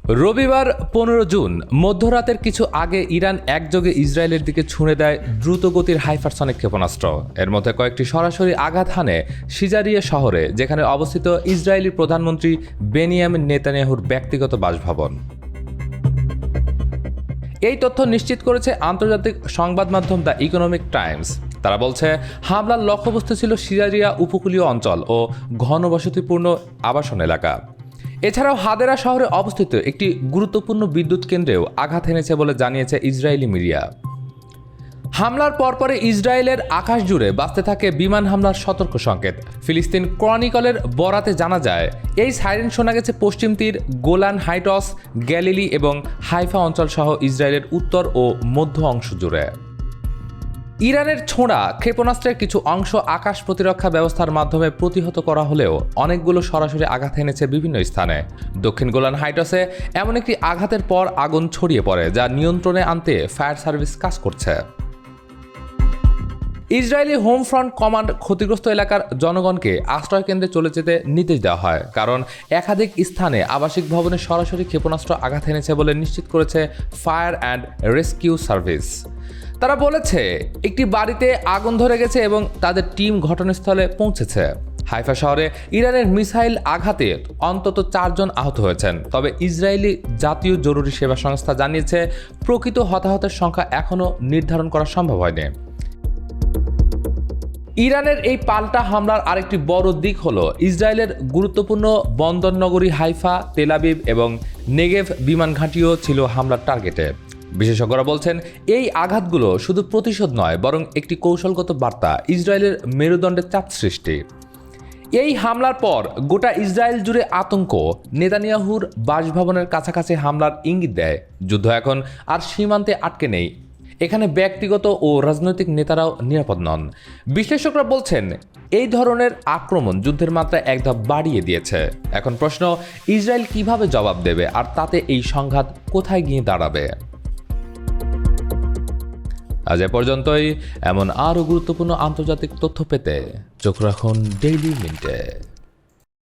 রবিবার 15 জুন মধ্যরাতের কিছু আগে ইরান একযোগে ইসরায়েলের দিকে ছুঁড়ে দেয় দ্রুতগতির হাইপারসনিক ক্ষেপণাস্ত্র। এর মধ্যে কয়েকটি সরাসরি আঘাত হানে সিজারিয়া শহরে, যেখানে অবস্থিত ইসরায়েলি প্রধানমন্ত্রী বেনিয়ামিন নেতানিয়াহুর ব্যক্তিগত বাসভবন। এই তথ্য নিশ্চিত করেছে আন্তর্জাতিক সংবাদ মাধ্যম দ্য ইকোনমিক টাইমস। তারা বলছে, হামলার লক্ষ্যবস্তু ছিল সিজারিয়া উপকূলীয় অঞ্চল ও ঘনবসতিপূর্ণ আবাসন এলাকা। এছাড়াও হাদেরা শহরে অবস্থিত একটি গুরুত্বপূর্ণ বিদ্যুৎ কেন্দ্রেও আঘাত এনেছে বলে জানিয়েছে ইসরায়েলি মিডিয়া। হামলার পরপরই ইসরায়েলের আকাশ জুড়ে বাজতে থাকে বিমান হামলার সতর্ক সংকেত। ফিলিস্তিন ক্রনিকলের বরাতে জানা যায়, এই সাইরেন শোনা গেছে পশ্চিম তীর, গোলান হাইটস, গ্যালিলি এবং হাইফা অঞ্চল সহ ইসরায়েলের উত্তর ও মধ্য অংশ জুড়ে। ইরানের ছোঁড়া ক্ষেপণাস্ত্রের কিছু অংশ আকাশ প্রতিরক্ষা ব্যবস্থার মাধ্যমে প্রতিহত করা হলেও অনেকগুলো সরাসরি আঘাত এনেছে বিভিন্ন স্থানে। দক্ষিণ গোলান হাইটসে এমন একটি আঘাতের পর আগুন ছড়িয়ে পড়ে, যা নিয়ন্ত্রণে আনতে ফায়ার সার্ভিস কাজ করছে। ইসরায়েলি হোম ফ্রন্ট কমান্ড ক্ষতিগ্রস্ত এলাকার জনগণকে আশ্রয় কেন্দ্রে চলে যেতে নির্দেশ দেওয়া হয়, কারণ একাধিক স্থানে আবাসিক ভবনে সরাসরি ক্ষেপণাস্ত্র আঘাত এনেছে বলে নিশ্চিত করেছে ফায়ার অ্যান্ড রেস্কিউ সার্ভিস। তারা বলেছে, একটি বাড়িতে আগুন ধরে গেছে এবং তাদের টিম ঘটনাস্থলে পৌঁছেছে। হাইফা শহরে ইরানের মিসাইল আঘাতে অন্তত 4 জন আহত হয়েছেন, তবে ইসরায়েলি জাতীয় জরুরি সেবা সংস্থা জানিয়েছে প্রকৃত হতাহতের সংখ্যা এখনও নির্ধারণ করা সম্ভব হয়নি। ইরানের এই পাল্টা হামলার আরেকটি বড় দিক হলো ইসরায়েলের গুরুত্বপূর্ণ বন্দরনগরী হাইফা, তেল আবিব এবং নেগেভ বিমান ঘাঁটিও ছিল হামলার টার্গেটে। বিশেষজ্ঞরা বলছেন, এই আঘাতগুলো শুধু প্রতিশোধ নয়, বরং একটি কৌশলগত বার্তা, ইসরায়েলের মেরুদণ্ডের চাপ সৃষ্টি। এই হামলার পর গোটা ইসরায়েল জুড়ে আতঙ্ক। নেতানিয়াহুর বাসভবনের কাছাকাছি হামলার ইঙ্গিত দেয়, যুদ্ধ এখন আর সীমান্তে আটকে নেই। এখানে ব্যক্তিগত ও রাজনৈতিক নেতারাও নিরাপদ নন। বিশ্লেষকরা বলছেন, এই ধরনের আক্রমণ যুদ্ধের মাত্রা এক ধাপ বাড়িয়ে দিয়েছে। এখন প্রশ্ন, ইসরায়েল কিভাবে জবাব দেবে, আর তাতে এই সংঘাত কোথায় গিয়ে দাঁড়াবে? আজ এ পর্যন্তই। এমন আরও গুরুত্বপূর্ণ আন্তর্জাতিক তথ্য পেতে চোখ রাখুন ডেইলি মিন্টে।